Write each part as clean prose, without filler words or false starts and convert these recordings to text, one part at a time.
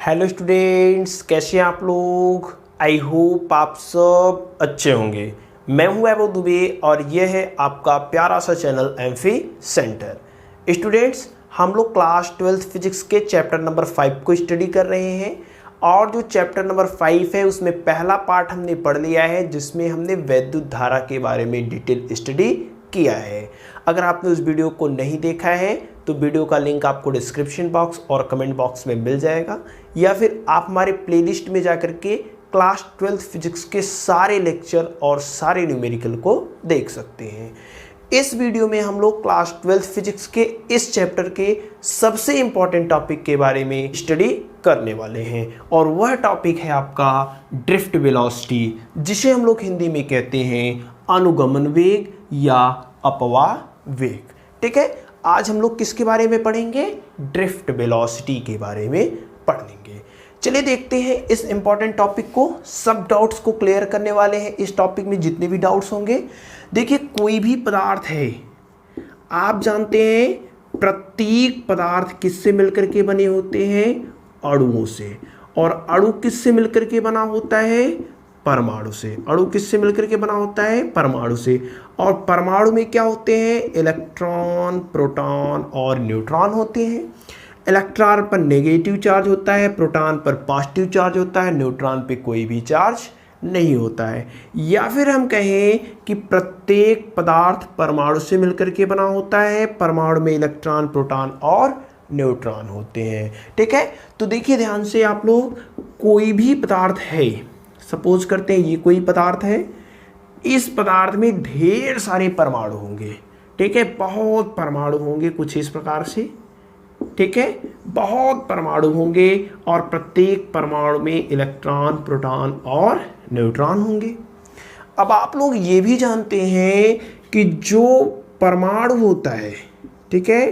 Hello students, कैसे हैं आप लोग। आई होप आप सब अच्छे होंगे। मैं हूं वैभव दुबे और यह है आपका प्यारा सा चैनल एमफी सेंटर। स्टूडेंट्स, हम लोग क्लास 12th फिजिक्स के चैप्टर नंबर 5 को स्टडी कर रहे हैं और जो चैप्टर नंबर 5 है उसमें पहला पार्ट हमने पढ़ लिया है, जिसमें हमने वैद्युत धारा के बारे में डिटेल स्टडी किया है। अगर आपने उस वीडियो को नहीं देखा है तो वीडियो का लिंक आपको डिस्क्रिप्शन बॉक्स और कमेंट बॉक्स में मिल जाएगा, या फिर आप हमारे प्लेलिस्ट में जाकर के क्लास 12th फिजिक्स के सारे लेक्चर और सारे न्यूमेरिकल को देख सकते हैं। इस वीडियो में हम लोग क्लास 12th फिजिक्स के इस चैप्टर के सबसे इंपॉर्टेंट टॉपिक के बारे में स्टडी करने वाले हैं, और वह टॉपिक है आपका ड्रिफ्ट वेलोसिटी, जिसे हम लोग हिंदी में कहते हैं अनुगमन वेग या अपवाह वेग। ठीक है, आज हम लोग किसके बारे में पढ़ेंगे? ड्रिफ्ट वेलोसिटी के बारे में पढ़ेंगे। चलिए देखते हैं इस इंपॉर्टेंट टॉपिक को। सब डाउट्स को क्लियर करने वाले हैं इस टॉपिक में, जितने भी डाउट्स होंगे। देखिए, कोई भी पदार्थ है, आप जानते हैं प्रत्येक पदार्थ किससे मिलकर के बने होते हैं? अणुओं से। और अणु किससे मिलकर के बना होता है? परमाणु से। अणु किससे मिलकर के बना होता है? परमाणु से। और परमाणु में क्या होते हैं? इलेक्ट्रॉन, प्रोटॉन और न्यूट्रॉन होते हैं। इलेक्ट्रॉन पर नेगेटिव चार्ज होता है, प्रोटॉन पर पॉजिटिव चार्ज होता है, न्यूट्रॉन पे कोई भी चार्ज नहीं होता है। या फिर हम कहें कि प्रत्येक पदार्थ परमाणु से मिलकर के बना होता है। परमाणु में इलेक्ट्रॉन, प्रोटॉन और न्यूट्रॉन होते हैं। ठीक है, तो देखिए ध्यान से आप लोग, कोई भी पदार्थ है, सपोज करते हैं ये कोई पदार्थ है, इस पदार्थ में ढेर सारे परमाणु होंगे। ठीक है, बहुत परमाणु होंगे कुछ इस प्रकार से। ठीक है, बहुत परमाणु होंगे और प्रत्येक परमाणु में इलेक्ट्रॉन, प्रोटॉन और न्यूट्रॉन होंगे। अब आप लोग ये भी जानते हैं कि जो परमाणु होता है, ठीक है,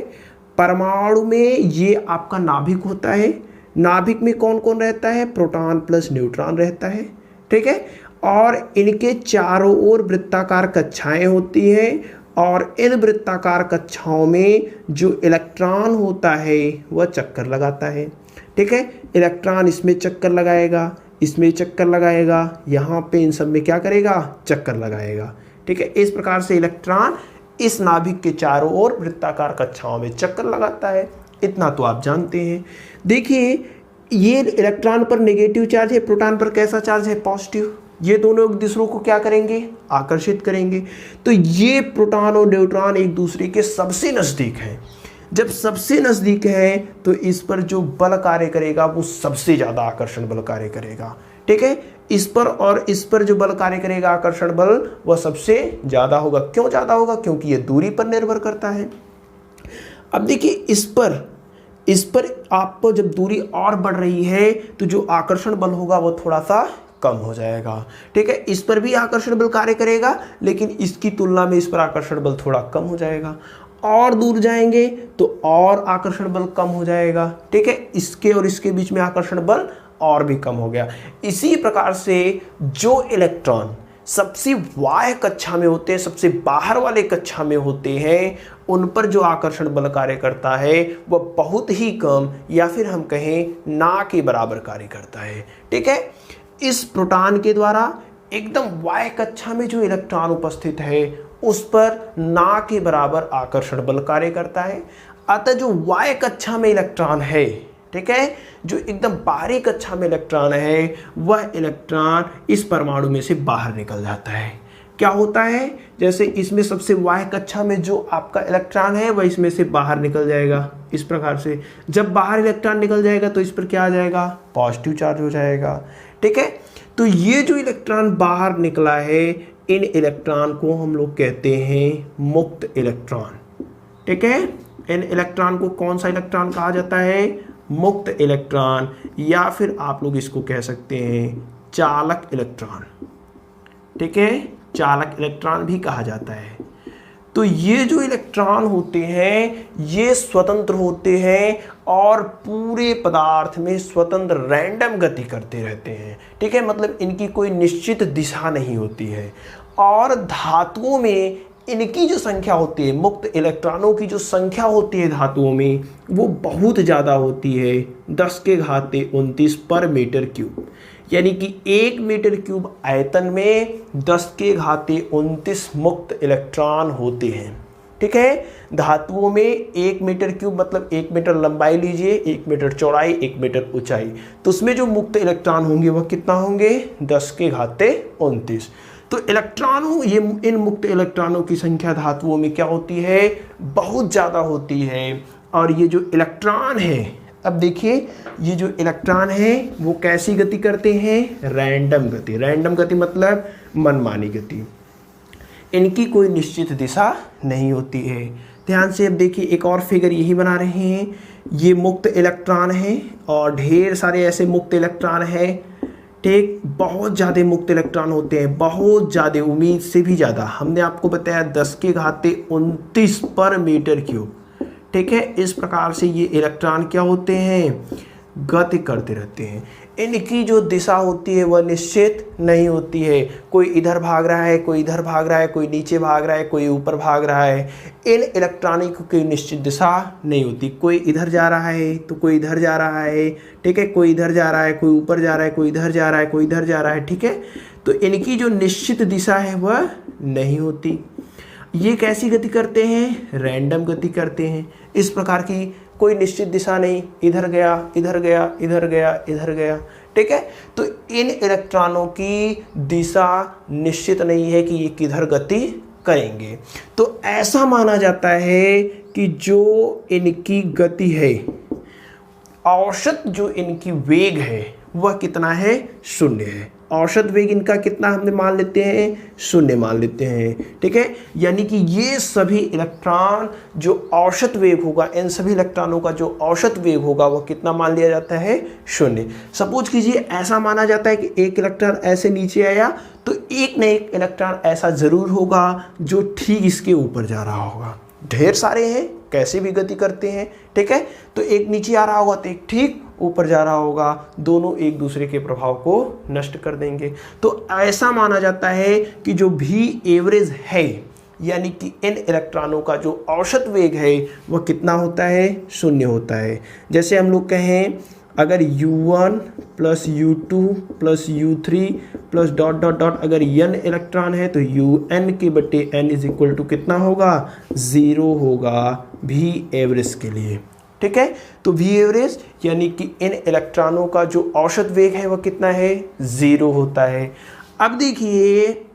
परमाणु में ये आपका नाभिक होता है। नाभिक में कौन कौन रहता है? प्रोटॉन प्लस न्यूट्रॉन रहता है। ठीक है, और इनके चारों ओर वृत्ताकार कक्षाएं होती हैं, और इन वृत्ताकार कक्षाओं में जो इलेक्ट्रॉन होता है वह चक्कर लगाता है। ठीक है, इलेक्ट्रॉन इसमें चक्कर लगाएगा, इसमें चक्कर लगाएगा, यहाँ पे इन सब में क्या करेगा? चक्कर लगाएगा। ठीक है, इस प्रकार से इलेक्ट्रॉन इस नाभिक के चारों ओर वृत्ताकार कक्षाओं में चक्कर लगाता है। इतना तो आप जानते हैं। देखिए, ये इलेक्ट्रॉन पर नेगेटिव चार्ज है, प्रोटॉन पर कैसा चार्ज है? पॉजिटिव। ये दोनों एक दूसरे को क्या करेंगे? आकर्षित करेंगे। तो ये प्रोटॉन और न्यूट्रॉन एक दूसरे के सबसे नज़दीक हैं। जब सबसे नज़दीक है तो इस पर जो बल कार्य करेगा वो सबसे ज़्यादा आकर्षण बल कार्य करेगा। ठीक है, इस पर और इस पर जो बल कार्य करेगा, आकर्षण बल, वह सबसे ज़्यादा होगा। क्यों ज़्यादा होगा? क्योंकि ये दूरी पर निर्भर करता है। अब देखिए, इस पर आपको जब दूरी और बढ़ रही है तो जो आकर्षण बल होगा वो थोड़ा सा कम हो जाएगा। ठीक है, इस पर भी आकर्षण बल कार्य करेगा, लेकिन इसकी तुलना में इस पर आकर्षण बल थोड़ा कम हो जाएगा। और दूर जाएंगे तो और आकर्षण बल कम हो जाएगा। ठीक है, इसके और इसके बीच में आकर्षण बल और भी कम हो गया। इसी प्रकार से जो इलेक्ट्रॉन सबसे बाह्य कक्षा में होते हैं, सबसे बाहर वाले कक्षा में होते हैं, उन पर जो आकर्षण बल कार्य करता है वह बहुत ही कम, या फिर हम कहें ना के बराबर कार्य करता है। ठीक है, इस प्रोटॉन के द्वारा एकदम बाह्य कक्षा में जो इलेक्ट्रॉन उपस्थित है उस पर ना के बराबर आकर्षण बल कार्य करता है। अतः जो बाह्य कक्षा में इलेक्ट्रॉन है, ठीक है, जो एकदम बाहरी कक्षा में इलेक्ट्रॉन है, वह इलेक्ट्रॉन इस परमाणु में से बाहर निकल जाता है। क्या होता है? जैसे इसमें सबसे बाह्य कक्षा में जो आपका इलेक्ट्रॉन है वह इसमें से बाहर निकल जाएगा। इस प्रकार से जब बाहर इलेक्ट्रॉन निकल जाएगा तो इस पर क्या आ जाएगा? पॉजिटिव चार्ज हो जाएगा। ठीक है, तो ये जो इलेक्ट्रॉन बाहर निकला है, इन इलेक्ट्रॉन को हम लोग कहते हैं मुक्त इलेक्ट्रॉन। ठीक है, इन इलेक्ट्रॉन को कौन सा इलेक्ट्रॉन कहा जाता है? मुक्त इलेक्ट्रॉन, या फिर आप लोग इसको कह सकते हैं चालक इलेक्ट्रॉन। ठीक है, चालक इलेक्ट्रॉन भी कहा जाता है। तो ये जो इलेक्ट्रॉन होते हैं ये स्वतंत्र होते हैं और पूरे पदार्थ में स्वतंत्र रैंडम गति करते रहते हैं। ठीक है, मतलब इनकी कोई निश्चित दिशा नहीं होती है। और धातुओं में इनकी जो संख्या होती है, मुक्त इलेक्ट्रॉनों की जो संख्या होती है धातुओं में, वो बहुत ज़्यादा होती है, 10⁻29 पर मीटर क्यूब। यानी कि 1 मीटर क्यूब आयतन में 10⁻29 मुक्त इलेक्ट्रॉन होते हैं। ठीक है, धातुओं में 1 मीटर क्यूब मतलब 1 मीटर लंबाई लीजिए, 1 मीटर चौड़ाई, 1 मीटर ऊंचाई, तो उसमें जो मुक्त इलेक्ट्रॉन होंगे वह कितना होंगे, 10⁻29। तो इलेक्ट्रॉनों, ये इन मुक्त इलेक्ट्रॉनों की संख्या धातुओं में क्या होती है, बहुत ज़्यादा होती है। और ये जो इलेक्ट्रॉन है, अब देखिए ये जो इलेक्ट्रॉन है वो कैसी गति करते हैं, रैंडम गति। रैंडम गति मतलब मनमानी गति, इनकी कोई निश्चित दिशा नहीं होती है। ध्यान से अब देखिए एक और फिगर यही बना रहे हैं, ये मुक्त इलेक्ट्रॉन है और ढेर सारे ऐसे मुक्त इलेक्ट्रॉन हैं। ठीक, बहुत ज़्यादा मुक्त इलेक्ट्रॉन होते हैं, बहुत ज़्यादा, उम्मीद से भी ज़्यादा। हमने आपको बताया 10⁻29 पर मीटर क्यूब। ठीक है, इस प्रकार से ये इलेक्ट्रॉन क्या होते हैं, गति करते रहते हैं। इनकी जो दिशा होती है वह निश्चित नहीं होती है, कोई इधर भाग रहा है, कोई इधर भाग रहा है, कोई नीचे भाग रहा है, कोई ऊपर भाग रहा है। इन इलेक्ट्रॉनों की निश्चित दिशा नहीं होती, कोई इधर जा रहा है तो कोई इधर जा रहा है। ठीक है, कोई इधर जा रहा है, कोई ऊपर जा रहा है, कोई इधर जा रहा है, कोई इधर जा रहा है। ठीक है, तो इनकी जो निश्चित दिशा है वह नहीं होती। ये कैसी गति करते हैं, रैंडम गति करते हैं। इस प्रकार की कोई निश्चित दिशा नहीं, इधर गया, इधर गया, इधर गया, इधर गया। ठीक है, तो इन इलेक्ट्रॉनों की दिशा निश्चित नहीं है कि ये किधर गति करेंगे। तो ऐसा माना जाता है कि जो इनकी गति है, औसत जो इनकी वेग है वह कितना है, 0 है। औसत वेग इनका कितना हमने मान लेते हैं, 0 मान लेते हैं। ठीक है, यानी कि ये सभी इलेक्ट्रॉन जो औसत वेग होगा, इन सभी इलेक्ट्रॉनों का जो औसत वेग होगा वह कितना मान लिया जाता है, 0। सपोज कीजिए ऐसा माना जाता है कि एक इलेक्ट्रॉन ऐसे नीचे आया तो एक न एक इलेक्ट्रॉन ऐसा ज़रूर होगा जो ठीक इसके ऊपर जा रहा होगा। ढेर सारे हैं, कैसे भी गति करते हैं। ठीक है, तो एक नीचे आ रहा होगा तो एक ठीक ऊपर जा रहा होगा, दोनों एक दूसरे के प्रभाव को नष्ट कर देंगे। तो ऐसा माना जाता है कि जो भी एवरेज है, यानी कि इन इलेक्ट्रॉनों का जो औसत वेग है वह कितना होता है, 0 होता है। जैसे हम लोग कहें अगर U1 plus U2 plus U3 plus dot dot dot अगर n इलेक्ट्रॉन है तो UN के बटे n इज इक्वल टू कितना होगा, 0 होगा V एवरेज के लिए। ठीक है, तो V एवरेज यानी कि इन इलेक्ट्रॉनों का जो औसत वेग है वह कितना है, 0 होता है। अब देखिए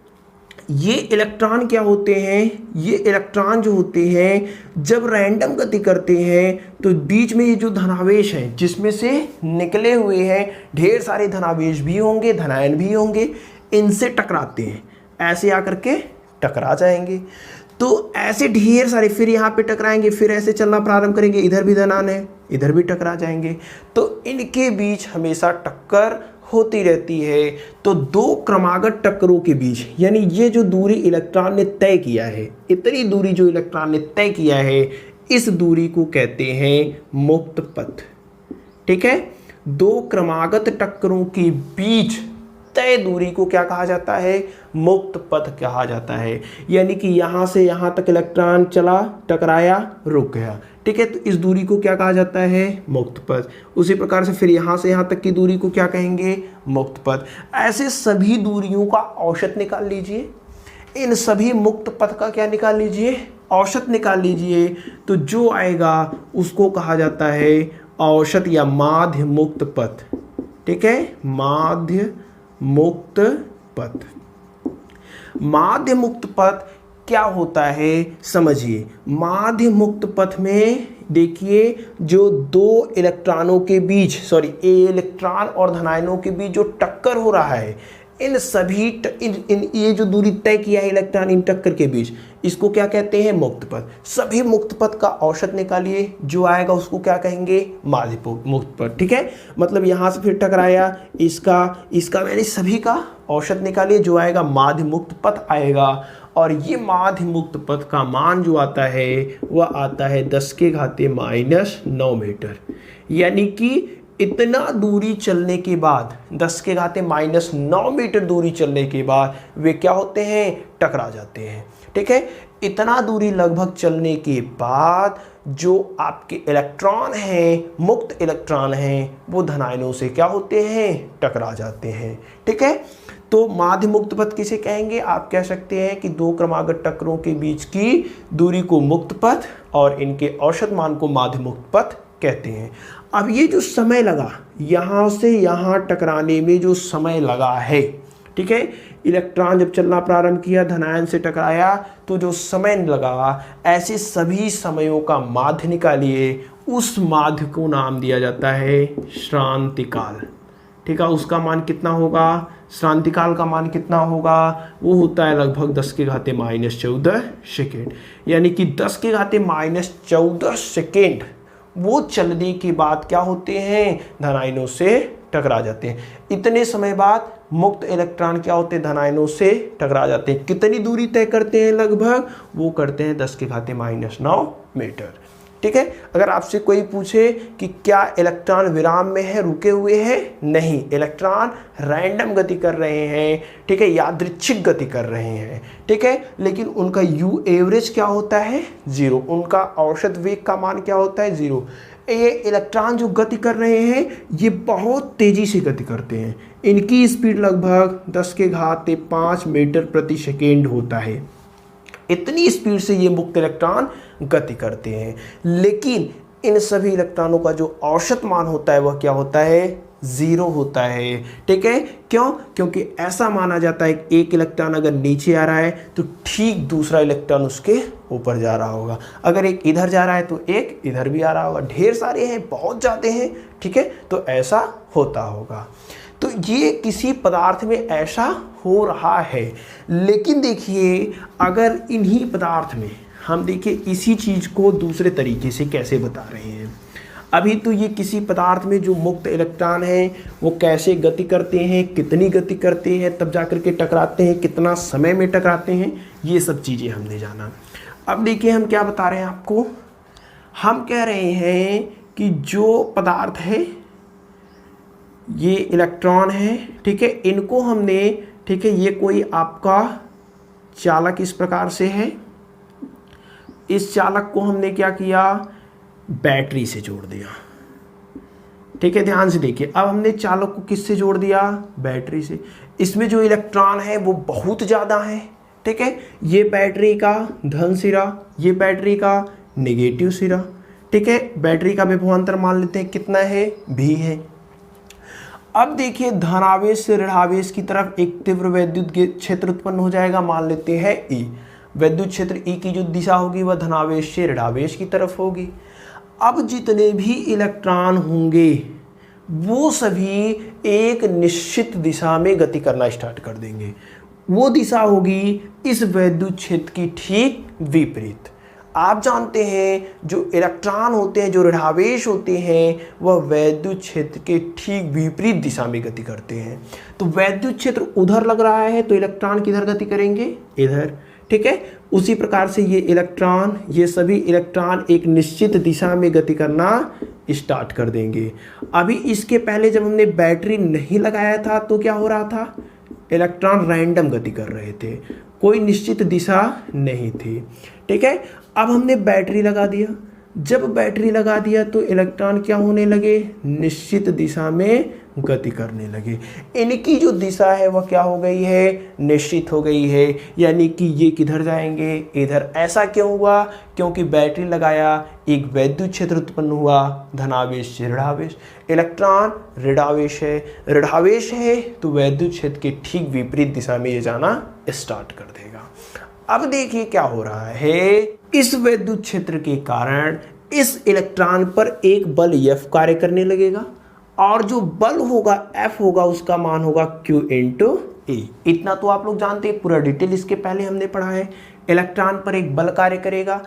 ये इलेक्ट्रॉन क्या होते हैं, ये इलेक्ट्रॉन जो होते हैं जब रैंडम गति करते हैं तो बीच में ये जो धनावेश हैं जिसमें से निकले हुए हैं, ढेर सारे धनावेश भी होंगे, धनायन भी होंगे, इनसे टकराते हैं, ऐसे आकर के टकरा जाएंगे। तो ऐसे ढेर सारे फिर यहाँ पे टकराएंगे, फिर ऐसे चलना प्रारंभ करेंगे, इधर भी धनायन है, इधर भी टकरा जाएंगे। तो इनके बीच हमेशा टक्कर होती रहती है। तो दो क्रमागत टक्करों के बीच, यानी ये जो दूरी इलेक्ट्रॉन ने तय किया है, इतनी दूरी जो इलेक्ट्रॉन ने तय किया है, इस दूरी को कहते हैं मुक्त पथ। ठीक है, दो क्रमागत टक्करों के बीच तय दूरी को क्या कहा जाता है, मुक्त पथ कहा जाता है। यानी कि यहाँ से यहाँ तक इलेक्ट्रॉन चला, टकराया, रुक गया। ठीक है, तो इस दूरी को क्या कहा जाता है, मुक्त पथ। उसी प्रकार से फिर यहाँ से यहाँ तक की दूरी को क्या कहेंगे, मुक्त पथ। ऐसे सभी दूरियों का औसत निकाल लीजिए, इन सभी मुक्त पथ का क्या निकाल लीजिए, औसत निकाल लीजिए। तो जो आएगा उसको कहा जाता है औसत या माध्य मुक्त पथ। ठीक है, माध्य मुक्त पथ। माध्य मुक्त पथ क्या होता है समझिए। माध्य मुक्त पथ में देखिए जो दो इलेक्ट्रॉनों के बीच, इलेक्ट्रॉन और धनायनों के बीच जो टक्कर हो रहा है, इन सभी ये जो दूरी तय किया है इलेक्ट्रॉन इन टक्कर के बीच, इसको क्या कहते हैं, मुक्त पथ। सभी मुक्त पथ का औसत निकालिए, जो आएगा उसको क्या कहेंगे, माध्य मुक्त पथ। ठीक है, मतलब यहाँ से फिर टकराया, इसका मैंने सभी का औसत निकालिए, जो आएगा माध्य मुक्त पथ आएगा। और ये माध्य मुक्त पथ का मान जो आता है वह आता है 10⁻⁻9 मीटर। यानी कि इतना दूरी चलने के बाद, 10⁻⁻9 मीटर दूरी चलने के बाद वे क्या होते हैं, टकरा जाते हैं। ठीक है, इतना दूरी लगभग चलने के बाद जो आपके इलेक्ट्रॉन हैं, मुक्त इलेक्ट्रॉन हैं, वो धनायनों से क्या होते हैं, टकरा जाते हैं। ठीक है, तो माध्य मुक्त पथ किसे कहेंगे? आप कह सकते हैं कि दो क्रमागत टक्करों के बीच की दूरी को मुक्त पथ और इनके औसत मान को माध्य मुक्त पथ कहते हैं। अब ये जो समय लगा यहाँ से यहाँ टकराने में, जो समय लगा है, ठीक है, इलेक्ट्रॉन जब चलना प्रारंभ किया, धनायन से टकराया, तो जो समय लगा, ऐसे सभी समयों का माध्य निकालिए। उस माध्य को नाम दिया जाता है श्रांतिकाल। ठीक है, उसका मान कितना होगा? श्रांतिकाल का मान कितना होगा? वो होता है लगभग 10⁻⁻14 सेकेंड। यानी कि 10⁻⁻14 सेकेंड वो चलने के बाद क्या होते हैं? धनायनों से टकरा जाते हैं। इतने समय बाद मुक्त इलेक्ट्रॉन क्या होते हैं? धनायनों से टकरा जाते हैं। कितनी दूरी तय करते हैं? लगभग वो करते हैं 10⁻⁹ मीटर। ठीक है, अगर आपसे कोई पूछे कि क्या इलेक्ट्रॉन विराम में है, रुके हुए हैं? नहीं, इलेक्ट्रॉन रैंडम गति कर रहे हैं। ठीक है, यादृच्छिक गति कर रहे हैं। ठीक है, लेकिन उनका यू एवरेज क्या होता है? 0। उनका औसत वेग का मान क्या होता है? 0। ये इलेक्ट्रॉन जो गति कर रहे हैं, ये बहुत तेजी से गति करते हैं। इनकी स्पीड लगभग 10⁵ मीटर प्रति सेकेंड होता है। इतनी स्पीड से ये मुक्त इलेक्ट्रॉन गति करते हैं। लेकिन इन सभी इलेक्ट्रॉनों का जो औसत मान होता है वह क्या होता है? 0 होता है। ठीक है, क्यों? क्योंकि ऐसा माना जाता है कि एक इलेक्ट्रॉन अगर नीचे आ रहा है तो ठीक दूसरा इलेक्ट्रॉन उसके ऊपर जा रहा होगा। अगर एक इधर जा रहा है तो एक इधर भी आ रहा होगा। ढेर सारे हैं, बहुत ज़्यादा हैं। ठीक है, तो ऐसा होता होगा। तो ये किसी पदार्थ में ऐसा हो रहा है। लेकिन देखिए, अगर इन्हीं पदार्थ में हम देखिए इसी चीज़ को दूसरे तरीके से कैसे बता रहे हैं। अभी तो ये किसी पदार्थ में जो मुक्त इलेक्ट्रॉन हैं वो कैसे गति करते हैं, कितनी गति करते हैं, तब जाकर के टकराते हैं, कितना समय में टकराते हैं, ये सब चीज़ें हमने जाना। अब देखिए हम क्या बता रहे हैं आपको। हम कह रहे हैं कि जो पदार्थ है, ये इलेक्ट्रॉन है, ठीक है, इनको हमने, ठीक है, ये कोई आपका चालक इस प्रकार से है। इस चालक को हमने क्या किया? बैटरी से जोड़ दिया। ठीक है, ध्यान से देखिए। अब हमने चालक को किससे जोड़ दिया? बैटरी से। इसमें जो इलेक्ट्रॉन है वो बहुत ज़्यादा है। ठीक है, ये बैटरी का धन सिरा, ये बैटरी का नेगेटिव सिरा। ठीक है, बैटरी का विभवांतर मान लेते हैं कितना है? भी है। अब देखिए, धनावेश से ऋणावेश की तरफ एक तीव्र वैद्युत क्षेत्र उत्पन्न हो जाएगा, मान लेते हैं E। वैद्युत क्षेत्र E की जो दिशा होगी वह धनावेश से ऋणावेश की तरफ होगी। अब जितने भी इलेक्ट्रॉन होंगे वो सभी एक निश्चित दिशा में गति करना स्टार्ट कर देंगे। वो दिशा होगी इस वैद्युत क्षेत्र की ठीक विपरीत। आप जानते हैं जो इलेक्ट्रॉन होते हैं, जो ऋणावेश होते हैं, वह वैद्युत क्षेत्र के ठीक विपरीत दिशा में गति करते हैं। तो वैद्युत क्षेत्र उधर लग रहा है तो इलेक्ट्रॉन किधर गति करेंगे? इधर। ठीक है, उसी प्रकार से ये इलेक्ट्रॉन, ये सभी इलेक्ट्रॉन एक निश्चित दिशा में गति करना स्टार्ट कर देंगे। अभी इसके पहले जब हमने बैटरी नहीं लगाया था तो क्या हो रहा था? इलेक्ट्रॉन रैंडम गति कर रहे थे, कोई निश्चित दिशा नहीं थी। ठीक है, अब हमने बैटरी लगा दिया। जब बैटरी लगा दिया तो इलेक्ट्रॉन क्या होने लगे? निश्चित दिशा में गति करने लगे। इनकी जो दिशा है वह क्या हो गई है? निश्चित हो गई है। यानी कि ये किधर जाएंगे? इधर। ऐसा क्यों हुआ? क्योंकि बैटरी लगाया, एक वैद्युत क्षेत्र उत्पन्न हुआ, धनावेश से ऋणावेश। इलेक्ट्रॉन ऋणावेश है, ऋणावेश है तो वैद्युत क्षेत्र के ठीक विपरीत दिशा में ये जाना स्टार्ट कर देगा। अब देखिए क्या हो रहा है। इस वैद्युत क्षेत्र के कारण इस इलेक्ट्रॉन पर एक बल F कार्य करने लगेगा और जो बल होगा F होगा, उसका मान होगा Q × E। इतना तो आप लोग जानते हैं, पूरा डिटेल इसके पहले हमने पढ़ा है। इलेक्ट्रॉन पर एक बल कार्य करेगा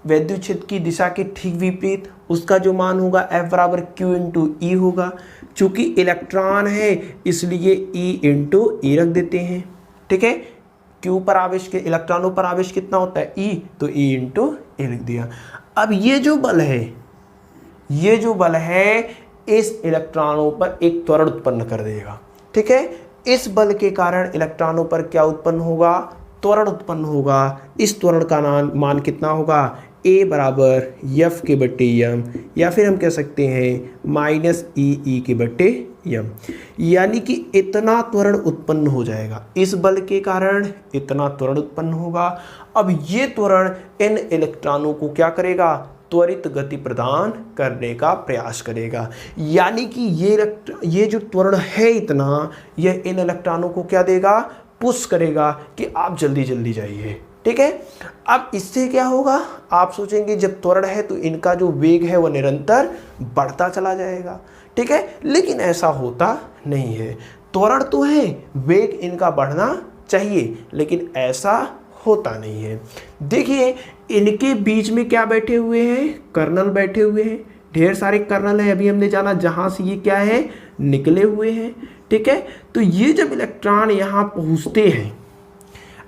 वैद्युत क्षेत्र की दिशा के ठीक विपरीत, उसका जो मान होगा F बराबर Q × E होगा। चूंकि इलेक्ट्रॉन है इसलिए E × E रख देते हैं। ठीक है, Q पर आवेश के, इलेक्ट्रॉनों पर आवेश कितना होता है? E, तो E × E लिख दिया। अब ये जो बल है, ये जो बल है इस इलेक्ट्रॉनों पर एक त्वरण उत्पन्न कर देगा। ठीक है, इस बल के कारण इलेक्ट्रॉनों पर क्या उत्पन्न होगा? त्वरण उत्पन्न होगा। इस त्वरण का मान कितना होगा, a बराबर एफ के बटे यम, या फिर हम कह सकते हैं माइनस ई के बटे यम, यानी कि इतना त्वरण उत्पन्न हो जाएगा। इस बल के कारण इतना त्वरण उत्पन्न होगा। अब ये त्वरण इन इलेक्ट्रॉनों को क्या करेगा, त्वरित गति प्रदान करने का प्रयास करेगा, यानी कि ये जो त्वरण है इतना, यह इन इलेक्ट्रॉनों को क्या देगा, पुश करेगा कि आप जल्दी जल्दी जाइए। ठीक है, अब इससे क्या होगा, आप सोचेंगे जब त्वरण है तो इनका जो वेग है वो निरंतर बढ़ता चला जाएगा। ठीक है, लेकिन ऐसा होता नहीं है। त्वरण तो है, वेग इनका बढ़ना चाहिए, लेकिन ऐसा होता नहीं है। देखिए इनके बीच में क्या बैठे हुए हैं, कर्नल बैठे हुए हैं, ढेर सारे कर्नल है, अभी हमने जाना, जहां से ये क्या है, निकले हुए हैं। ठीक है, तो ये जब इलेक्ट्रॉन यहाँ पहुँचते हैं,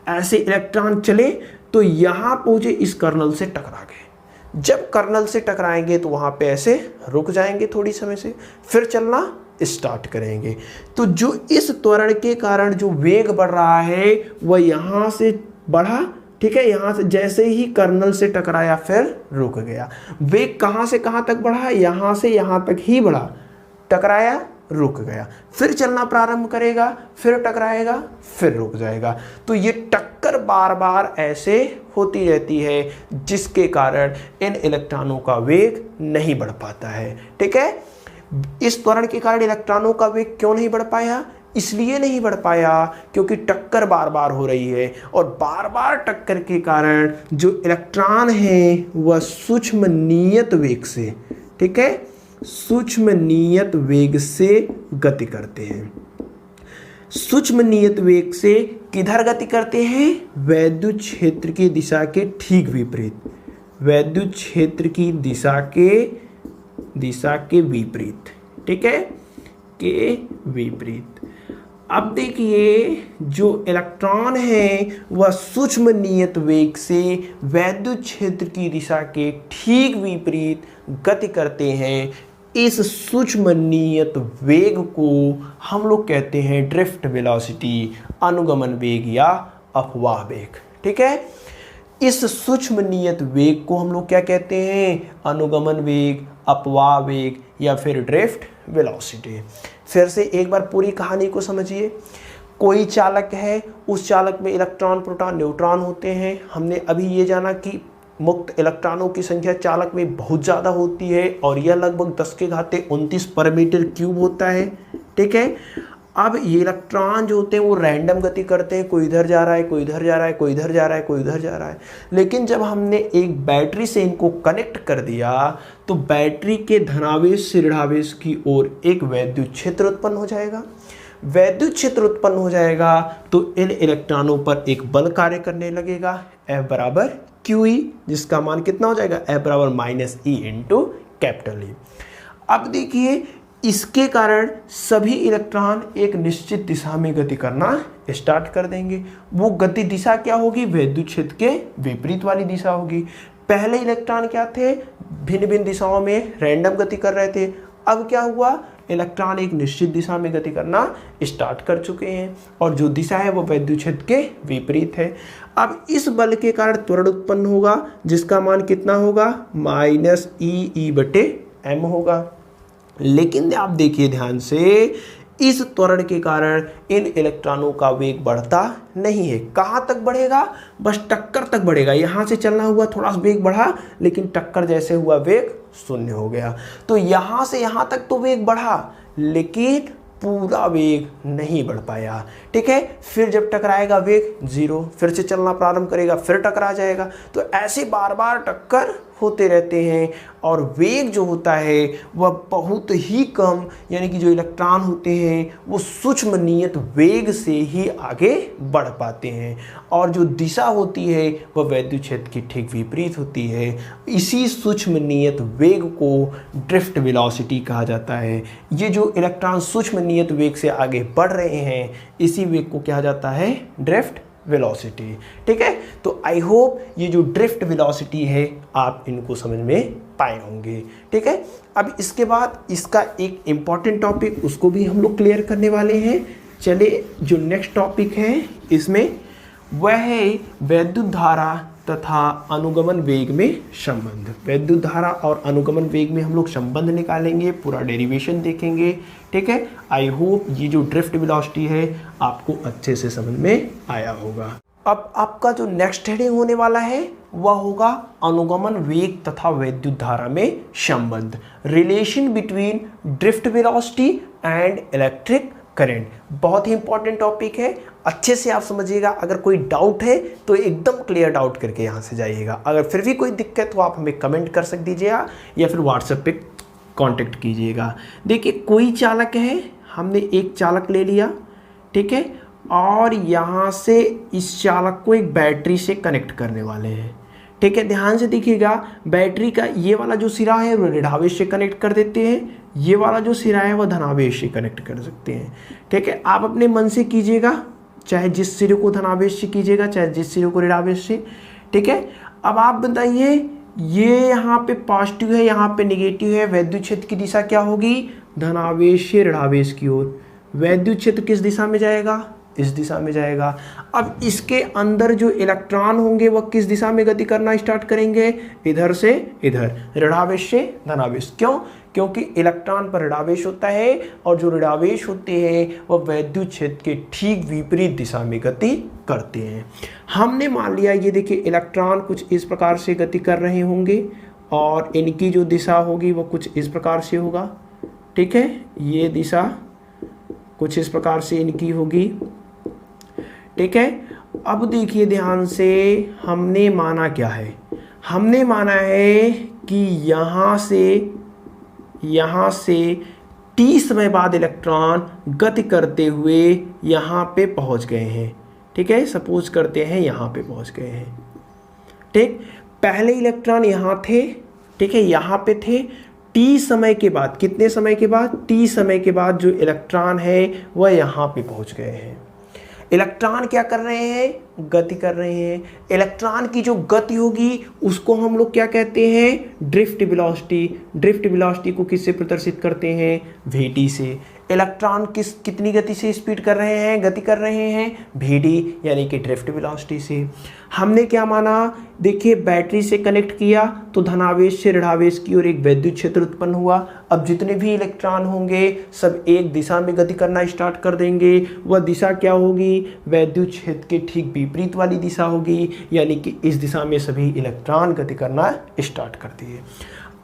ऐसे इलेक्ट्रॉन चले तो यहाँ पहुँचे, इस कर्नल से टकरा गए। जब कर्नल से टकराएंगे तो वहाँ पे ऐसे रुक जाएंगे थोड़ी समय से, फिर चलना स्टार्ट करेंगे। तो जो इस त्वरण के कारण जो वेग बढ़ रहा है वह यहाँ से बढ़ा। ठीक है, यहाँ से जैसे ही कर्नल से टकराया फिर रुक गया। वेग कहाँ से कहाँ तक बढ़ा, यहाँ से यहाँ तक ही बढ़ा, टकराया रुक गया, फिर चलना प्रारंभ करेगा, फिर टकराएगा, फिर रुक जाएगा। तो ये टक्कर बार बार ऐसे होती रहती है, जिसके कारण इन इलेक्ट्रॉनों का वेग नहीं बढ़ पाता है। ठीक है, इस त्वरण के कारण इलेक्ट्रॉनों का वेग क्यों नहीं बढ़ पाया, इसलिए नहीं बढ़ पाया क्योंकि टक्कर बार बार हो रही है, और बार बार टक्कर के कारण जो इलेक्ट्रॉन है वह सूक्ष्म नियत वेग से, ठीक है, सूक्ष्म नियत वेग से गति करते हैं। सूक्ष्म नियत वेग से किधर गति करते हैं, वैद्युत क्षेत्र की दिशा के ठीक विपरीत, वैद्युत क्षेत्र की दिशा के विपरीत। ठीक है, के विपरीत। अब देखिए जो इलेक्ट्रॉन है वह सूक्ष्म नियत वेग से वैद्युत क्षेत्र की दिशा के ठीक विपरीत गति करते हैं। इस सूक्ष्म नियत वेग को हम लोग कहते हैं ड्रिफ्ट वेलोसिटी, अनुगमन वेग या अपवाह वेग। ठीक है, इस सूक्ष्म नियत वेग को हम लोग क्या कहते हैं, अनुगमन वेग, अपवाह वेग या फिर ड्रिफ्ट वेलोसिटी। फिर से एक बार पूरी कहानी को समझिए। कोई चालक है, उस चालक में इलेक्ट्रॉन, प्रोटॉन, न्यूट्रॉन होते हैं। हमने अभी ये जाना कि मुक्त इलेक्ट्रॉनों की संख्या चालक में बहुत ज़्यादा होती है और यह लगभग 10⁻29 पर मीटर क्यूब होता है। ठीक है, अब ये इलेक्ट्रॉन जो होते हैं वो रैंडम गति करते हैं, कोई इधर जा रहा है, कोई इधर जा रहा है, कोई इधर जा रहा है, कोई इधर जा रहा है। लेकिन जब हमने एक बैटरी से इनको कनेक्ट कर दिया तो बैटरी के धनावेश से ऋणावेश की ओर एक वैद्युत क्षेत्र उत्पन्न हो जाएगा। वैद्युत क्षेत्र उत्पन्न हो जाएगा तो इन इलेक्ट्रॉनों पर एक बल कार्य करने लगेगा, F बराबर QE, जिसका मान कितना हो जाएगा, F बराबर -E इंटू कैपिटल E। अब देखिए इसके कारण सभी इलेक्ट्रॉन एक निश्चित दिशा में गति करना स्टार्ट कर देंगे। वो गति दिशा क्या होगी, वैद्युत क्षेत्र के विपरीत वाली दिशा होगी। पहले इलेक्ट्रॉन क्या थे, भिन्न भिन्न दिशाओं में रैंडम गति कर रहे थे। अब क्या हुआ, इलेक्ट्रॉन एक निश्चित दिशा में गति करना स्टार्ट कर चुके हैं और जो दिशा है वो वैद्युत क्षेत्र के विपरीत है। अब इस बल के कारण त्वरण उत्पन्न होगा, जिसका मान कितना होगा, -E बटे m होगा। लेकिन आप देखिए ध्यान से, इस त्वरण के कारण इन इलेक्ट्रॉनों का वेग बढ़ता नहीं है। कहाँ तक बढ़ेगा, बस टक्कर तक बढ़ेगा। यहाँ से चलना हुआ, थोड़ा सा वेग बढ़ा, लेकिन टक्कर जैसे हुआ वेग शून्य हो गया। तो यहाँ से यहाँ तक तो वेग बढ़ा, लेकिन पूरा वेग नहीं बढ़ पाया। ठीक है, फिर जब टकराएगा वेग 0, फिर से चलना प्रारंभ करेगा, फिर टकरा जाएगा। तो ऐसे बार बार टक्कर होते रहते हैं और वेग जो होता है वह बहुत ही कम, यानी कि जो इलेक्ट्रॉन होते हैं वो सूक्ष्म नियत वेग से ही आगे बढ़ पाते हैं और जो दिशा होती है वह वैद्युत क्षेत्र की ठीक विपरीत होती है। इसी सूक्ष्म नियत वेग को ड्रिफ्ट वेलोसिटी कहा जाता है। ये जो इलेक्ट्रॉन सूक्ष्म नियत वेग से आगे बढ़ रहे हैं, इसी वेग को कहा जाता है ड्रिफ्ट वेलोसिटी। ठीक है, तो आई होप ये जो ड्रिफ्ट वेलोसिटी है आप इनको समझ में पाए होंगे। ठीक है, अब इसके बाद इसका एक इम्पॉर्टेंट टॉपिक, उसको भी हम लोग क्लियर करने वाले हैं। चले जो नेक्स्ट टॉपिक है इसमें वह है वैद्युत धारा तथा अनुगमन वेग में संबंध। वैद्युत धारा और अनुगमन वेग में हम लोग संबंध निकालेंगे, पूरा डेरिवेशन देखेंगे। ठीक है, आई होप ये जो ड्रिफ्ट वेलोसिटी है आपको अच्छे से समझ में आया होगा। अब आपका जो नेक्स्ट हेडिंग होने वाला है वह होगा अनुगमन वेग तथा वैद्युत धारा में संबंध, relation between drift velocity and electric current. बहुत ही इंपॉर्टेंट टॉपिक है, अच्छे से आप समझिएगा। अगर कोई डाउट है तो एकदम क्लियर डाउट करके यहाँ से जाइएगा। अगर फिर भी कोई दिक्कत हो आप हमें कमेंट कर सक दीजिएगा या फिर व्हाट्सएप पे कांटेक्ट कीजिएगा। देखिए कोई चालक है, हमने एक चालक ले लिया, ठीक है, और यहाँ से इस चालक को एक बैटरी से कनेक्ट करने वाले हैं। ठीक है, ध्यान से देखिएगा, बैटरी का ये वाला जो सिरा है वो ऋणावेश से कनेक्ट कर देते हैं, ये वाला जो सिरा है वह धनावेश से कनेक्ट कर सकते हैं। ठीक है, आप अपने मन से कीजिएगा, चाहे जिस सिरे को धनावेश से कीजिएगा चाहे जिस सिरे को ऋणावेश से। ठीक है, अब आप बताइए, ये यहाँ पे पॉजिटिव है, यहाँ पे नेगेटिव है, वैद्युत क्षेत्र की दिशा क्या होगी? धनावेश से ऋणावेश की ओर। वैद्युत क्षेत्र किस दिशा में जाएगा? इस दिशा में जाएगा। अब इसके अंदर जो इलेक्ट्रॉन होंगे वह किस दिशा में गति करना स्टार्ट करेंगे? इधर से इधर, ऋणावेश से धनावेश। क्यों? क्योंकि इलेक्ट्रॉन पर ऋणावेश होता है और जो ऋणावेश होते हैं वह वैद्युत क्षेत्र के ठीक विपरीत दिशा में गति करते हैं। हमने मान लिया, ये देखिए इलेक्ट्रॉन कुछ इस प्रकार से गति कर रहे होंगे और इनकी जो दिशा होगी वह कुछ इस प्रकार से होगा। ठीक है, ये दिशा कुछ इस प्रकार से इनकी होगी। ठीक है, अब देखिए ध्यान से, हमने माना क्या है? हमने माना है कि यहाँ से t समय बाद इलेक्ट्रॉन गति करते हुए यहाँ पे पहुँच गए हैं। ठीक है, सपोज करते हैं यहाँ पे पहुँच गए हैं। ठीक, पहले इलेक्ट्रॉन यहाँ थे, ठीक है, यहाँ पे थे। t समय के बाद, कितने समय के बाद? t समय के बाद जो इलेक्ट्रॉन है वह यहाँ पे पहुँच गए हैं। इलेक्ट्रॉन क्या कर रहे हैं? गति कर रहे हैं। इलेक्ट्रॉन की जो गति होगी उसको हम लोग क्या कहते हैं? Drift velocity. ड्रिफ्ट वेलोसिटी को किससे प्रदर्शित करते हैं? vt से। इलेक्ट्रॉन कितनी गति से स्पीड कर रहे हैं, गति कर रहे हैं? vd यानी कि ड्रिफ्ट वेलोसिटी से। हमने क्या माना? देखिए बैटरी से कनेक्ट किया तो धनावेश से ऋणावेश की ओर एक वैद्युत क्षेत्र उत्पन्न हुआ। अब जितने भी इलेक्ट्रॉन होंगे सब एक दिशा में गति करना स्टार्ट कर देंगे। वह दिशा क्या होगी? वैद्युत क्षेत्र के ठीक विपरीत वाली दिशा होगी, यानी कि इस दिशा में सभी इलेक्ट्रॉन गति करना स्टार्ट करती है।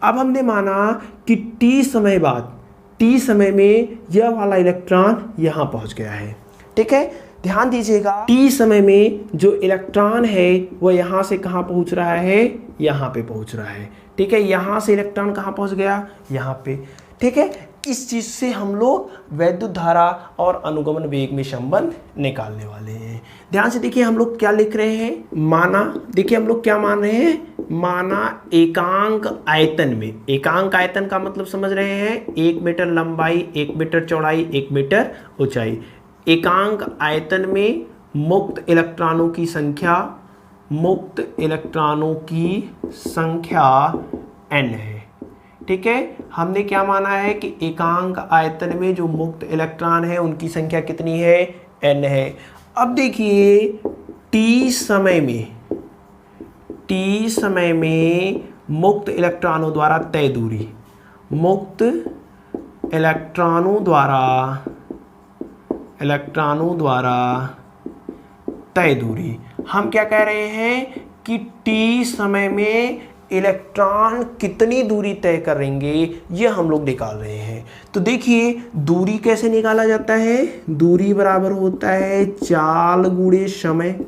अब हमने माना कि t समय बाद, t समय में यह वाला इलेक्ट्रॉन यहाँ पहुँच गया है। ठीक है, ध्यान दीजिएगा, t समय में जो इलेक्ट्रॉन है वह यहाँ से कहाँ पहुँच रहा है? यहाँ पे पहुँच रहा है। ठीक है, यहाँ से इलेक्ट्रॉन कहाँ पहुँच गया? यहाँ पे। ठीक है, इस चीज़ से हम लोग वैद्युत धारा और अनुगमन वेग में संबंध निकालने वाले हैं। ध्यान से देखिए, हम लोग क्या लिख रहे हैं? माना, देखिए हम लोग क्या मान रहे हैं? माना एकांक आयतन में। एकांक आयतन का मतलब समझ रहे हैं? 1 मीटर लंबाई, 1 मीटर चौड़ाई, 1 मीटर ऊंचाई। एकांक आयतन में मुक्त इलेक्ट्रॉनों की संख्या, मुक्त इलेक्ट्रॉनों की संख्या n है। ठीक है, हमने क्या माना है कि एकांक आयतन में जो मुक्त इलेक्ट्रॉन है उनकी संख्या कितनी है? n है। अब देखिए t समय में मुक्त इलेक्ट्रॉनों द्वारा तय दूरी, मुक्त इलेक्ट्रॉनों द्वारा तय दूरी, हम क्या कह रहे हैं कि t समय में इलेक्ट्रॉन कितनी दूरी तय करेंगे ये हम लोग निकाल रहे हैं। तो देखिए दूरी कैसे निकाला जाता है? दूरी बराबर होता है चाल गुणे समय,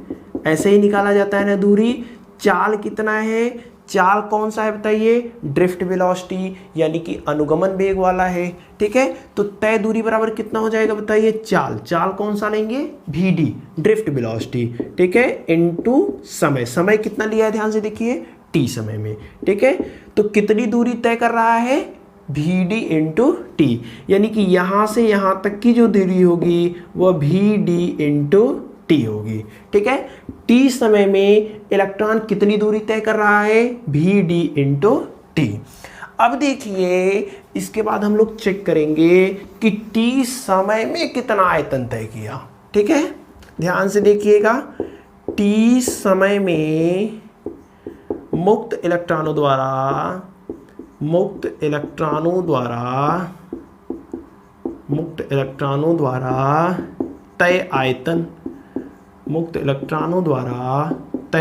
ऐसे ही निकाला जाता है ना दूरी। चाल कितना है? चाल कौन सा है बताइए? ड्रिफ्ट वेलोसिटी यानी कि अनुगमन वेग वाला है। ठीक है, तो तय दूरी बराबर कितना हो जाएगा बताइए? चाल कौन सा लेंगे? vd ड्रिफ्ट वेलोसिटी, ठीक है, इनटू समय। समय कितना लिया है ध्यान से देखिए? t समय में। ठीक है, तो कितनी दूरी तय कर रहा है? vd इंटू t, यानी कि यहाँ से यहाँ तक की जो दूरी होगी वह vd इंटू t होगी। ठीक है, t समय में इलेक्ट्रॉन कितनी दूरी तय कर रहा है? vd into t। अब देखिए इसके बाद हम लोग चेक करेंगे कि t समय में कितना आयतन तय किया। ठीक है, ध्यान से देखिएगा, टी समय में मुक्त इलेक्ट्रॉनों द्वारा तय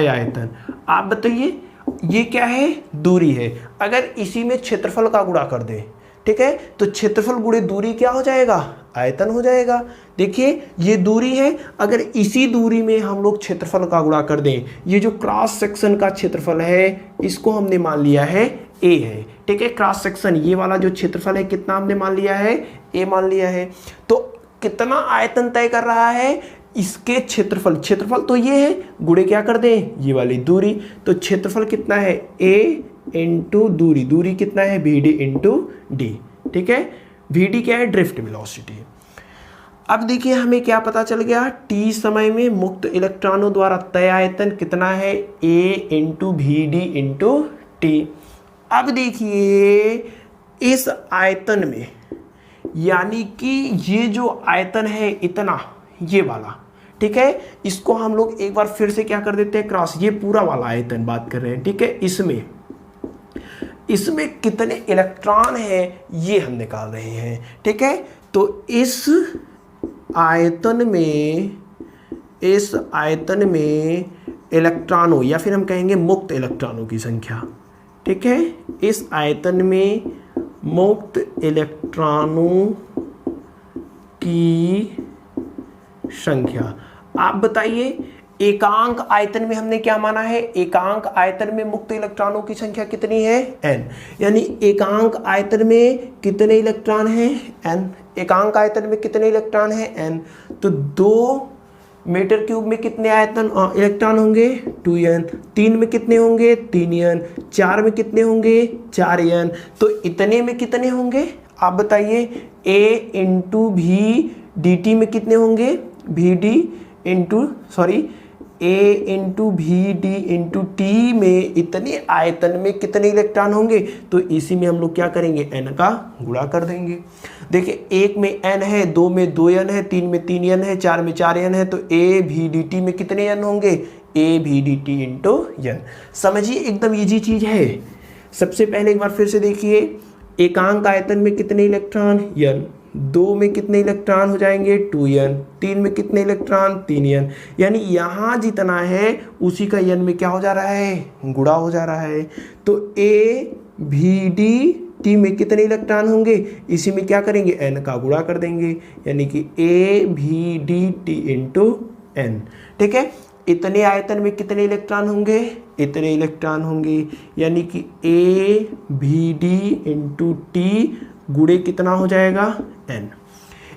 आयतन। आप बताइए ये क्या है, दूरी है। अगर इसी में क्षेत्रफल का गुणा कर दें, ठीक है, तो क्षेत्रफल गुणे दूरी क्या हो जाएगा, आयतन हो जाएगा। देखिए ये दूरी है, अगर इसी दूरी में हम लोग क्षेत्रफल का गुणा कर दें, ये जो क्रॉस सेक्शन का क्षेत्रफल है इसको हमने मान लिया है ए है, ठीक है। क्रॉस सेक्शन ये वाला जो क्षेत्रफल है कितना हमने मान लिया है, ए मान लिया है। तो कितना आयतन तय कर रहा है, इसके क्षेत्रफल तो ये है, गुणे क्या कर दें, ये वाली दूरी। तो क्षेत्रफल कितना है, ए इंटू दूरी कितना है, बी डी इंटू डी, ठीक है। वी डी क्या है, ड्रिफ्ट वेलोसिटी। अब देखिए हमें क्या पता चल गया, टी समय में मुक्त इलेक्ट्रॉनों द्वारा तय आयतन कितना है, A into V D into T. अब देखिए इस आयतन में, यानी कि ये जो आयतन है इतना, ये वाला, ठीक है, इसको हम लोग एक बार फिर से क्या कर देते हैं, क्रॉस, ये पूरा वाला आयतन बात कर रहे हैं, ठीक है। इसमें कितने इलेक्ट्रॉन है ये हम निकाल रहे हैं, ठीक है। तो इस आयतन में इलेक्ट्रॉनों, या फिर हम कहेंगे मुक्त इलेक्ट्रॉनों की संख्या, ठीक है, इस आयतन में मुक्त इलेक्ट्रॉनों की संख्या। आप बताइए एकांक आयतन में हमने क्या माना है, एकांक आयतन में मुक्त इलेक्ट्रॉनों की संख्या कितनी है, n, यानी एकांक आयतन में कितने इलेक्ट्रॉन हैं, n। एकांक आयतन में कितने इलेक्ट्रॉन हैं, n। तो 2 मीटर क्यूब में कितने आयतन इलेक्ट्रॉन होंगे, 2n। 3 में कितने होंगे, 3n। 4 में कितने होंगे, 4n। तो इतने में कितने होंगे आप बताइए, a into V D T में कितने होंगे, V D into A into V D into T में इतने आयतन में कितने इलेक्ट्रॉन होंगे। तो इसी में हम लोग क्या करेंगे, n का गुणा कर देंगे। देखिए 1 में n है, 2 में 2n है, 3 में 3n है, 4 में 4n है। तो ए वी डी टी में कितने n होंगे, ए V D T into n। समझिए एकदम इजी चीज है। सबसे पहले एक बार फिर से देखिए, एकांक आयतन में कितने इलेक्ट्रॉन, n। 2 में कितने इलेक्ट्रॉन हो जाएंगे, 2n। 3 में कितने इलेक्ट्रॉन, 3n। यानी यहाँ जितना है उसी का n में क्या हो जा रहा है, गुणा हो जा रहा है। तो ए वी डी टी में कितने इलेक्ट्रॉन होंगे, इसी में क्या करेंगे, n का गुणा कर देंगे, यानी कि ए V D T into n, ठीक है। इतने आयतन में कितने इलेक्ट्रॉन होंगे, इतने इलेक्ट्रॉन होंगे, यानी कि ए वी डी इंटू टी गुणे कितना हो जाएगा, n।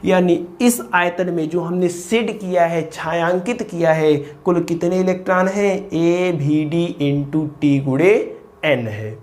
यानी इस आयतन में जो हमने सेड किया है, छायांकित किया है, कुल कितने इलेक्ट्रॉन हैं, ए वी डी इंटू टी गुणे n है।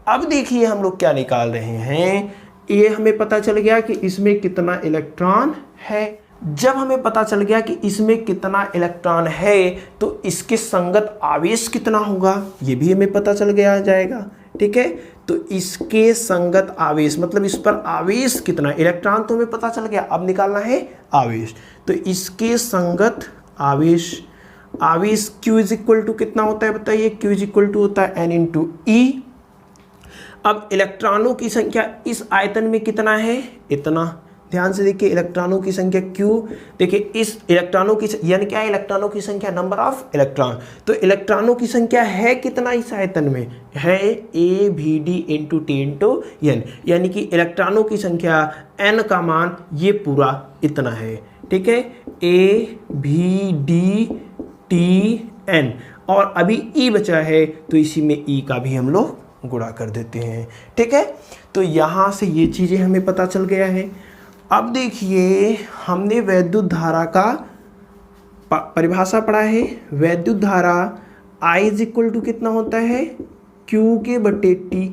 अब देखिए हम लोग क्या निकाल रहे हैं, ये हमें पता चल गया कि इसमें कितना इलेक्ट्रॉन है। जब हमें पता चल गया कि इसमें कितना इलेक्ट्रॉन है तो इसके संगत आवेश कितना होगा ये भी हमें पता चल गया जाएगा, ठीक है। तो इसके संगत आवेश मतलब इस पर आवेश कितना, इलेक्ट्रॉन तो हमें पता चल गया, अब निकालना है आवेश। तो इसके संगत आवेश, आवेश Q इज इक्वल टू कितना होता है बताइए, Q इज इक्वल टू होता है N इंटू ई। अब इलेक्ट्रॉनों की संख्या इस आयतन में कितना है, इतना। ध्यान से देखिए इलेक्ट्रॉनों की संख्या Q, देखिए इस इलेक्ट्रॉनों की यानी क्या है, इलेक्ट्रॉनों की संख्या, नंबर ऑफ इलेक्ट्रॉन। तो इलेक्ट्रॉनों की संख्या है कितना इस आयतन में, है A V D into T into N, यानी कि इलेक्ट्रॉनों की संख्या n का मान ये पूरा इतना है, ठीक है, A V D T N. और अभी E बचा है तो इसी में E का भी हम लोग गुणा कर देते हैं, ठीक है। तो यहाँ से ये चीज़ें हमें पता चल गया है। अब देखिए हमने वैद्युत धारा का परिभाषा पढ़ा है। वैद्युत धारा I इज इक्वल टू कितना होता है, Q के बटे T।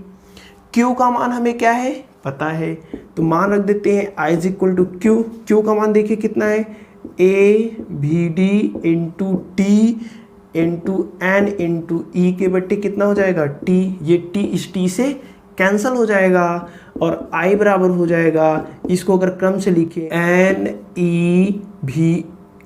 Q का मान हमें क्या है पता है, तो मान रख देते हैं I is equal to Q। Q का मान देखिए कितना है, A V D into T into N into E के बट्टे कितना हो जाएगा T। ये T इस T से कैंसल हो जाएगा और I बराबर हो जाएगा, इसको अगर क्रम से लिखे, एन ई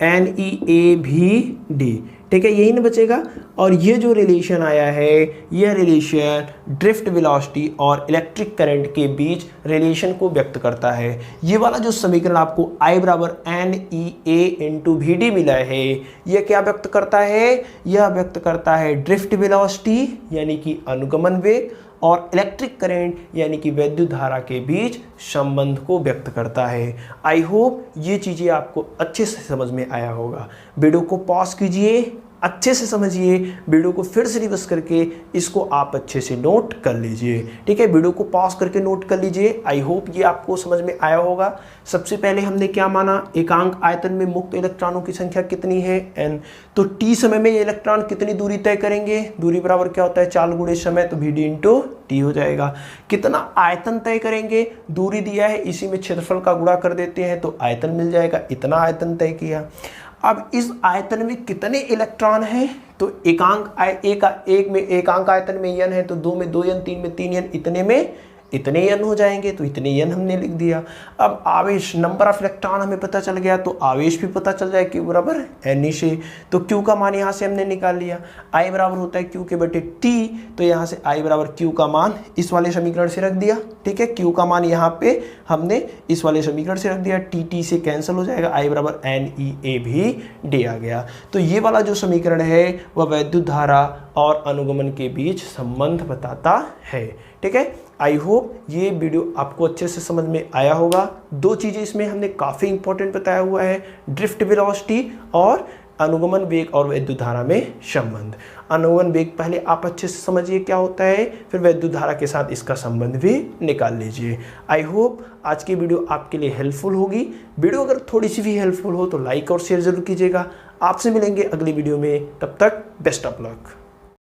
ए भी डी, ठीक है, यही ना बचेगा। और ये जो रिलेशन आया है, यह रिलेशन ड्रिफ्ट वेलोसिटी और इलेक्ट्रिक करंट के बीच रिलेशन को व्यक्त करता है। ये वाला जो समीकरण आपको I बराबर NEA इंटू VD मिला है, यह क्या व्यक्त करता है? यह व्यक्त करता है ड्रिफ्ट वेलोसिटी यानी कि अनुगमन वेग और इलेक्ट्रिक करंट यानी कि विद्युत धारा के बीच संबंध को व्यक्त करता है। आई होप ये चीज़ें आपको अच्छे से समझ में आया होगा। वीडियो को पॉज कीजिए, अच्छे से समझिए, वीडियो को फिर से रिवर्स करके इसको आप अच्छे से नोट कर लीजिए। ठीक है, वीडियो को पॉज करके नोट कर लीजिए। आई होप ये आपको समझ में आया होगा। सबसे पहले हमने क्या माना, एकांक आयतन में मुक्त इलेक्ट्रॉनों की संख्या कितनी है? n। तो t समय में ये इलेक्ट्रॉन कितनी दूरी तय करेंगे? दूरी बराबर क्या होता है? 4 गुणे समय, तो VD इंटू टी हो जाएगा। कितना आयतन तय करेंगे? दूरी दिया है, इसी में क्षेत्रफल का गुणा कर देते हैं तो आयतन मिल जाएगा। इतना आयतन तय किया। अब इस आयतन में कितने इलेक्ट्रॉन हैं? तो एक में एकांक आयतन में n है, तो 2 में 2n, 3 में 3n, इतने में इतने n हो जाएंगे, तो इतने n हमने लिख दिया। अब आवेश, नंबर ऑफ इलेक्ट्रॉन हमें पता चल गया, तो आवेश भी पता चल जाए, Q बराबर n से। तो Q का मान यहाँ से हमने निकाल लिया। I बराबर होता है Q के बटे T, तो यहाँ से I बराबर Q का मान इस वाले समीकरण से रख दिया। ठीक है, Q का मान यहाँ पे हमने इस वाले समीकरण से रख दिया। T से कैंसिल हो जाएगा, I बराबर NEA भी दे आ गया। तो ये वाला जो समीकरण है वह विद्युत धारा और अनुगमन के बीच संबंध बताता है। ठीक है, आई होप ये वीडियो आपको अच्छे से समझ में आया होगा। 2 चीज़ें इसमें हमने काफ़ी इंपॉर्टेंट बताया हुआ है, ड्रिफ्ट वेलोसिटी और अनुगमन वेग और विद्युत धारा में संबंध। अनुगमन वेग पहले आप अच्छे से समझिए क्या होता है, फिर विद्युत धारा के साथ इसका संबंध भी निकाल लीजिए। आई होप आज की वीडियो आपके लिए हेल्पफुल होगी। वीडियो अगर थोड़ी सी भी हेल्पफुल हो तो लाइक और शेयर जरूर कीजिएगा। आपसे मिलेंगे अगली वीडियो में, तब तक बेस्ट ऑफ लक।